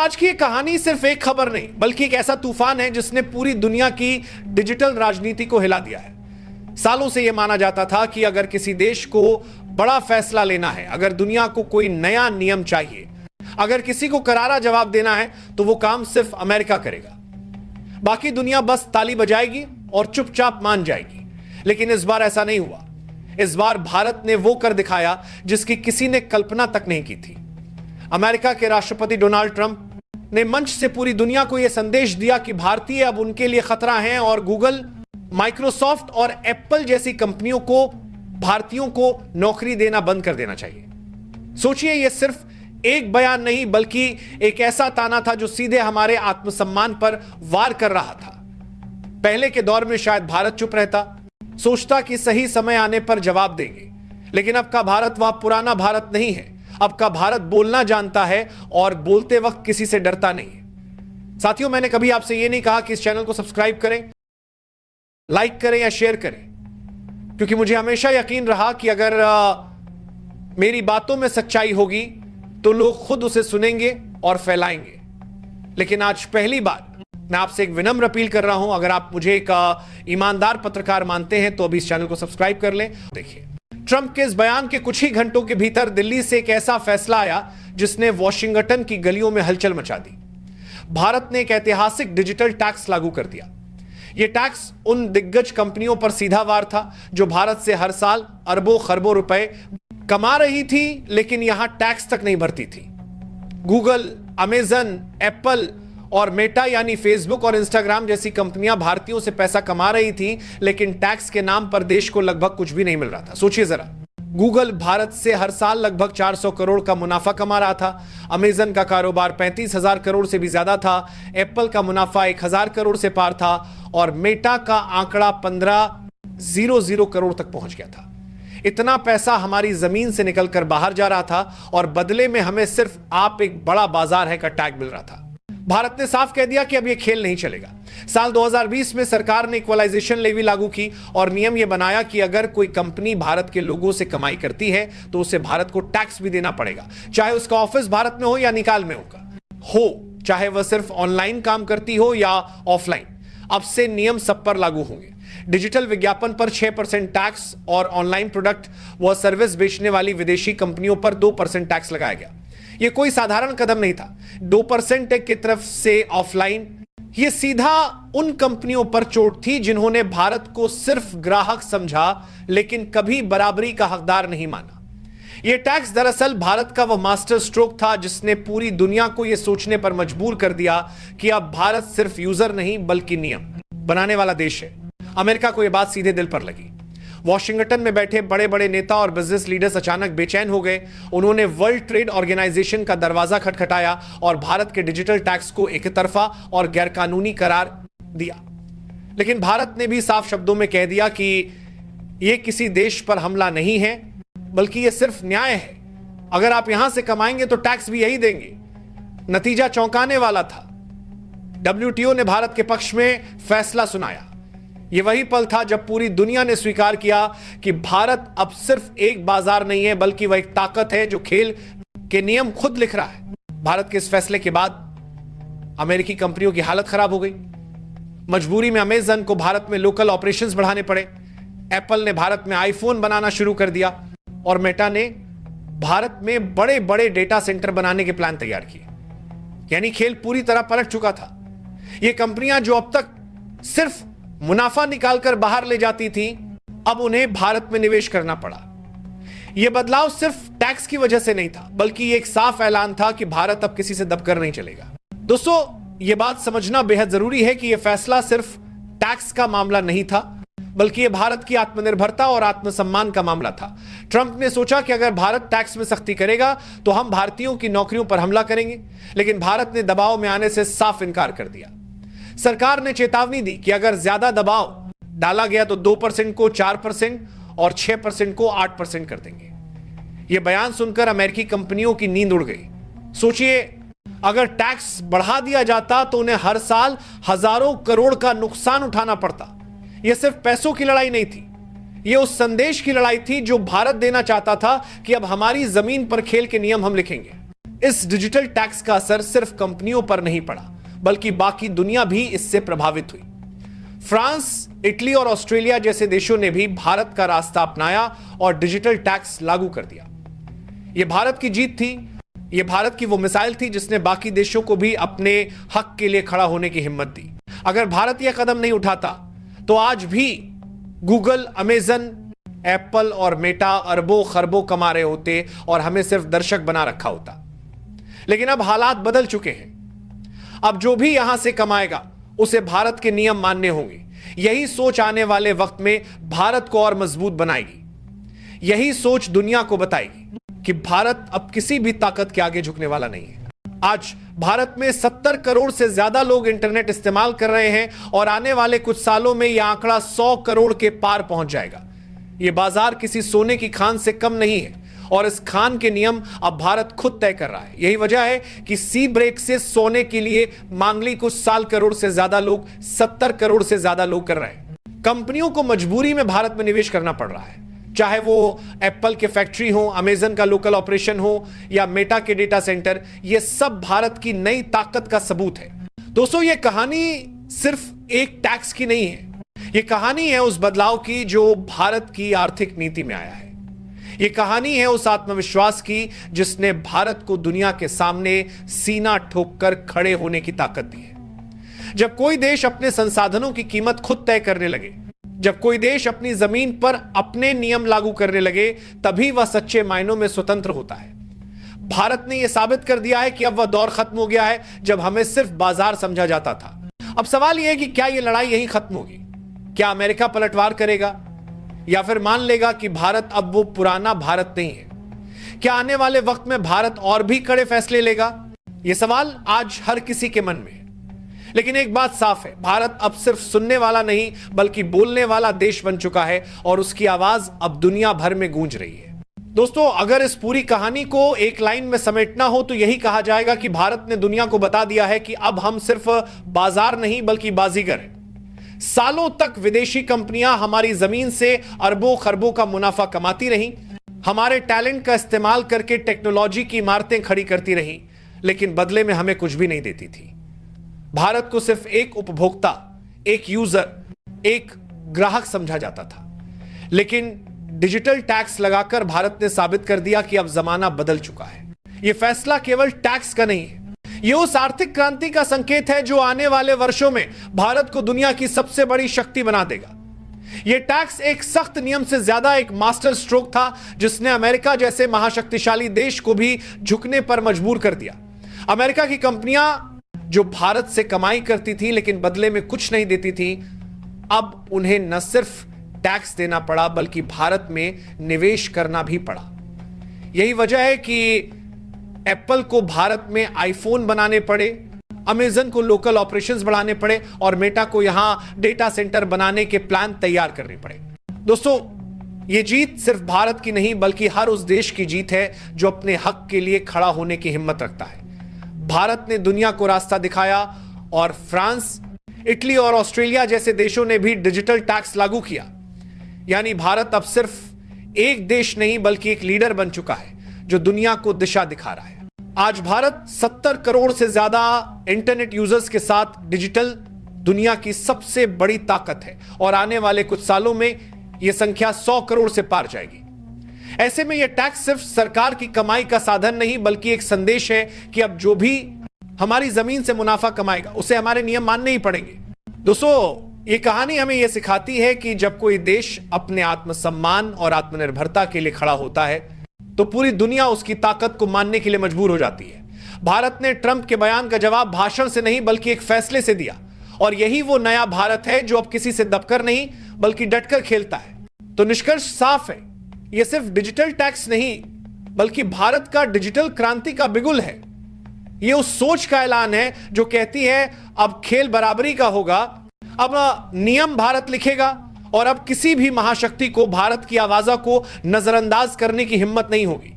आज की ये कहानी सिर्फ एक खबर नहीं बल्कि एक ऐसा तूफान है जिसने पूरी दुनिया की डिजिटल राजनीति को हिला दिया है। सालों से यह माना जाता था कि अगर किसी देश को बड़ा फैसला लेना है, अगर दुनिया को कोई नया नियम चाहिए, अगर किसी को करारा जवाब देना है तो वो काम सिर्फ अमेरिका करेगा। बाकी दुनिया बस ताली बजाएगी और चुपचाप मान जाएगी। लेकिन इस बार ऐसा नहीं हुआ। इस बार भारत ने वो कर दिखाया जिसकी किसी ने कल्पना तक नहीं की थी। अमेरिका के राष्ट्रपति डोनाल्ड ट्रंप ने मंच से पूरी दुनिया को यह संदेश दिया कि भारतीय अब उनके लिए खतरा हैं और गूगल, माइक्रोसॉफ्ट और एप्पल जैसी कंपनियों को भारतीयों को नौकरी देना बंद कर देना चाहिए। सोचिए, यह सिर्फ एक बयान नहीं बल्कि एक ऐसा ताना था जो सीधे हमारे आत्मसम्मान पर वार कर रहा था। पहले के दौर में शायद भारत चुप रहता, सोचता कि सही समय आने पर जवाब देंगे। लेकिन अब का भारत वह पुराना भारत नहीं है। अब का भारत बोलना जानता है और बोलते वक्त किसी से डरता नहीं है। साथियों, मैंने कभी आपसे यह नहीं कहा कि इस चैनल को सब्सक्राइब करें, लाइक करें या शेयर करें, क्योंकि मुझे हमेशा यकीन रहा कि अगर मेरी बातों में सच्चाई होगी तो लोग खुद उसे सुनेंगे और फैलाएंगे। लेकिन आज पहली बार मैं आपसे एक विनम्र अपील कर रहा हूं, अगर आप मुझे एक ईमानदार पत्रकार मानते हैं तो अभी इस चैनल को सब्सक्राइब कर लें। देखिए, ट्रंप के इस बयान के कुछ ही घंटों के भीतर दिल्ली से एक ऐसा फैसला आया जिसने वॉशिंगटन की गलियों में हलचल मचा दी। भारत ने एक ऐतिहासिक डिजिटल टैक्स लागू कर दिया। यह टैक्स उन दिग्गज कंपनियों पर सीधा वार था जो भारत से हर साल अरबों खरबों रुपए कमा रही थी लेकिन यहां टैक्स तक नहीं भरती थी। गूगल, अमेजन, एप्पल और मेटा यानी फेसबुक और इंस्टाग्राम जैसी कंपनियां भारतीयों से पैसा कमा रही थी लेकिन टैक्स के नाम पर देश को लगभग कुछ भी नहीं मिल रहा था। सोचिए जरा, गूगल भारत से हर साल लगभग 400 करोड़ का मुनाफा कमा रहा था। अमेजन का कारोबार 35,000 करोड़ से भी ज्यादा था। एप्पल का मुनाफा 1,000 करोड़ से पार था और मेटा का आंकड़ा 1500 करोड़ तक पहुंच गया था। इतना पैसा हमारी जमीन से निकलकर बाहर जा रहा था और बदले में हमें सिर्फ आप एक बड़ा बाजार है का टैग मिल रहा था। भारत ने साफ कह दिया कि अब यह खेल नहीं चलेगा। साल 2020 में सरकार ने इक्वलाइजेशन लेवी लागू की और नियम यह बनाया कि अगर कोई कंपनी भारत के लोगों से कमाई करती है तो उसे भारत को टैक्स भी देना पड़ेगा, चाहे उसका ऑफिस भारत में हो या निकाल में हो, चाहे वह सिर्फ ऑनलाइन काम करती हो या ऑफलाइन। अब से नियम सब पर लागू होंगे। डिजिटल विज्ञापन पर 6% टैक्स और ऑनलाइन प्रोडक्ट व सर्विस बेचने वाली विदेशी कंपनियों पर 2% टैक्स लगाया गया। यह कोई साधारण कदम नहीं था। 2% की तरफ से ऑफलाइन, यह सीधा उन कंपनियों पर चोट थी जिन्होंने भारत को सिर्फ ग्राहक समझा लेकिन कभी बराबरी का हकदार नहीं माना। यह टैक्स दरअसल भारत का वह मास्टर स्ट्रोक था जिसने पूरी दुनिया को यह सोचने पर मजबूर कर दिया कि अब भारत सिर्फ यूजर नहीं बल्कि नियम बनाने वाला देश है। अमेरिका को यह बात सीधे दिल पर लगी। वॉशिंगटन में बैठे बड़े बड़े नेता और बिजनेस लीडर्स अचानक बेचैन हो गए। उन्होंने वर्ल्ड ट्रेड ऑर्गेनाइजेशन का दरवाजा खटखटाया और भारत के डिजिटल टैक्स को एक तरफा और गैरकानूनी करार दिया। लेकिन भारत ने भी साफ शब्दों में कह दिया कि यह किसी देश पर हमला नहीं है बल्कि यह सिर्फ न्याय है। अगर आप यहां से कमाएंगे तो टैक्स भी यही देंगे। नतीजा चौंकाने वाला था। WTO ने भारत के पक्ष में फैसला सुनाया। यह वही पल था जब पूरी दुनिया ने स्वीकार किया कि भारत अब सिर्फ एक बाजार नहीं है बल्कि वह एक ताकत है जो खेल के नियम खुद लिख रहा है। भारत के इस फैसले के बाद अमेरिकी कंपनियों की हालत खराब हो गई। मजबूरी में अमेजन को भारत में लोकल ऑपरेशंस बढ़ाने पड़े। एप्पल ने भारत में आईफोन बनाना शुरू कर दिया और मेटा ने भारत में बड़े बड़े डेटा सेंटर बनाने के प्लान तैयार किए। यानी खेल पूरी तरह पलट चुका था। यह कंपनियां जो अब तक सिर्फ मुनाफा निकालकर बाहर ले जाती थी, अब उन्हें भारत में निवेश करना पड़ा। यह बदलाव सिर्फ टैक्स की वजह से नहीं था बल्कि एक साफ ऐलान था कि भारत अब किसी से दबकर नहीं चलेगा। दोस्तों, यह बात समझना बेहद जरूरी है कि यह फैसला सिर्फ टैक्स का मामला नहीं था बल्कि यह भारत की आत्मनिर्भरता और आत्मसम्मान का मामला था। ट्रंप ने सोचा कि अगर भारत टैक्स में सख्ती करेगा तो हम भारतीयों की नौकरियों पर हमला करेंगे, लेकिन भारत ने दबाव में आने से साफ इनकार कर दिया। सरकार ने चेतावनी दी कि अगर ज्यादा दबाव डाला गया तो 2% को 4% और 6% को 8% कर देंगे। यह बयान सुनकर अमेरिकी कंपनियों की नींद उड़ गई। सोचिए, अगर टैक्स बढ़ा दिया जाता तो उन्हें हर साल हजारों करोड़ का नुकसान उठाना पड़ता। यह सिर्फ पैसों की लड़ाई नहीं थी, यह उस संदेश की लड़ाई थी जो भारत देना चाहता था कि अब हमारी जमीन पर खेल के नियम हम लिखेंगे। इस डिजिटल टैक्स का असर सिर्फ कंपनियों पर नहीं पड़ा, बल्कि बाकी दुनिया भी इससे प्रभावित हुई। फ्रांस, इटली और ऑस्ट्रेलिया जैसे देशों ने भी भारत का रास्ता अपनाया और डिजिटल टैक्स लागू कर दिया। यह भारत की जीत थी, यह भारत की वो मिसाइल थी जिसने बाकी देशों को भी अपने हक के लिए खड़ा होने की हिम्मत दी। अगर भारत यह कदम नहीं उठाता तो आज भी गूगल, अमेजन, एप्पल और मेटा अरबों खरबों कमा रहे होते और हमें सिर्फ दर्शक बना रखा होता। लेकिन अब हालात बदल चुके हैं। अब जो भी यहां से कमाएगा उसे भारत के नियम मानने होंगे। यही सोच आने वाले वक्त में भारत को और मजबूत बनाएगी। यही सोच दुनिया को बताएगी कि भारत अब किसी भी ताकत के आगे झुकने वाला नहीं है। आज भारत में 70 करोड़ से ज्यादा लोग इंटरनेट इस्तेमाल कर रहे हैं और आने वाले कुछ सालों में यह आंकड़ा 100 करोड़ के पार पहुंच जाएगा। यह बाजार किसी सोने की खान से कम नहीं है और इस खान के नियम अब भारत खुद तय कर रहा है। यही वजह है कि सी ब्रेक से सोने के लिए मांगली कुछ साल करोड़ से ज्यादा लोग, 70 करोड़ से ज्यादा लोग कर रहे हैं। कंपनियों को मजबूरी में भारत में निवेश करना पड़ रहा है, चाहे वो एप्पल के फैक्ट्री हो, अमेजन का लोकल ऑपरेशन हो या मेटा के डेटा सेंटर। ये सब भारत की नई ताकत का सबूत है। दोस्तों, ये कहानी सिर्फ एक टैक्स की नहीं है, ये कहानी है उस बदलाव की जो भारत की आर्थिक नीति में आया है। ये कहानी है उस आत्मविश्वास की जिसने भारत को दुनिया के सामने सीना ठोककर खड़े होने की ताकत दी है। जब कोई देश अपने संसाधनों की कीमत खुद तय करने लगे, जब कोई देश अपनी जमीन पर अपने नियम लागू करने लगे, तभी वह सच्चे मायनों में स्वतंत्र होता है। भारत ने यह साबित कर दिया है कि अब वह दौर खत्म हो गया है जब हमें सिर्फ बाजार समझा जाता था। अब सवाल यह है कि क्या यह लड़ाई यहीं खत्म होगी? क्या अमेरिका पलटवार करेगा या फिर मान लेगा कि भारत अब वो पुराना भारत नहीं है? क्या आने वाले वक्त में भारत और भी कड़े फैसले लेगा? यह सवाल आज हर किसी के मन में है। लेकिन एक बात साफ है, भारत अब सिर्फ सुनने वाला नहीं बल्कि बोलने वाला देश बन चुका है और उसकी आवाज अब दुनिया भर में गूंज रही है। दोस्तों, अगर इस पूरी कहानी को एक लाइन में समेटना हो तो यही कहा जाएगा कि भारत ने दुनिया को बता दिया है कि अब हम सिर्फ बाजार नहीं बल्कि बाजीगर हैं। सालों तक विदेशी कंपनियां हमारी जमीन से अरबों खरबों का मुनाफा कमाती रहीं, हमारे टैलेंट का इस्तेमाल करके टेक्नोलॉजी की इमारतें खड़ी करती रहीं, लेकिन बदले में हमें कुछ भी नहीं देती थी। भारत को सिर्फ एक उपभोक्ता, एक यूजर, एक ग्राहक समझा जाता था। लेकिन डिजिटल टैक्स लगाकर भारत ने साबित कर दिया कि अब जमाना बदल चुका है। यह फैसला केवल टैक्स का नहीं है, यह उस आर्थिक क्रांति का संकेत है जो आने वाले वर्षों में भारत को दुनिया की सबसे बड़ी शक्ति बना देगा। यह टैक्स एक सख्त नियम से ज्यादा एक मास्टर स्ट्रोक था जिसने अमेरिका जैसे महाशक्तिशाली देश को भी झुकने पर मजबूर कर दिया। अमेरिका की कंपनियां जो भारत से कमाई करती थी लेकिन बदले में कुछ नहीं देती थी, अब उन्हें न सिर्फ टैक्स देना पड़ा बल्कि भारत में निवेश करना भी पड़ा। यही वजह है कि एप्पल को भारत में आईफोन बनाने पड़े, अमेजन को लोकल ऑपरेशंस बढ़ाने पड़े और मेटा को यहां डेटा सेंटर बनाने के प्लान तैयार करने पड़े। दोस्तों, यह जीत सिर्फ भारत की नहीं बल्कि हर उस देश की जीत है जो अपने हक के लिए खड़ा होने की हिम्मत रखता है। भारत ने दुनिया को रास्ता दिखाया और फ्रांस, इटली और ऑस्ट्रेलिया जैसे देशों ने भी डिजिटल टैक्स लागू किया। यानी भारत अब सिर्फ एक देश नहीं बल्कि एक लीडर बन चुका है जो दुनिया को दिशा दिखा रहा है। आज भारत 70 करोड़ से ज्यादा इंटरनेट यूजर्स के साथ डिजिटल दुनिया की सबसे बड़ी ताकत है और आने वाले कुछ सालों में यह संख्या 100 करोड़ से पार जाएगी। ऐसे में यह टैक्स सिर्फ सरकार की कमाई का साधन नहीं बल्कि एक संदेश है कि अब जो भी हमारी जमीन से मुनाफा कमाएगा उसे हमारे नियम मानने ही पड़ेंगे। दोस्तों, यह कहानी हमें यह सिखाती है कि जब कोई देश अपने आत्मसम्मान और आत्मनिर्भरता के लिए खड़ा होता है तो पूरी दुनिया उसकी ताकत को मानने के लिए मजबूर हो जाती है। भारत ने ट्रंप के बयान का जवाब भाषण से नहीं बल्कि एक फैसले से दिया और यही वो नया भारत है जो अब किसी से दबकर नहीं बल्कि डटकर खेलता है। तो निष्कर्ष साफ है, यह सिर्फ डिजिटल टैक्स नहीं बल्कि भारत का डिजिटल क्रांति का बिगुल है। यह उस सोच का ऐलान है जो कहती है अब खेल बराबरी का होगा, अब नियम भारत लिखेगा और अब किसी भी महाशक्ति को भारत की आवाज़ को नजरअंदाज करने की हिम्मत नहीं होगी।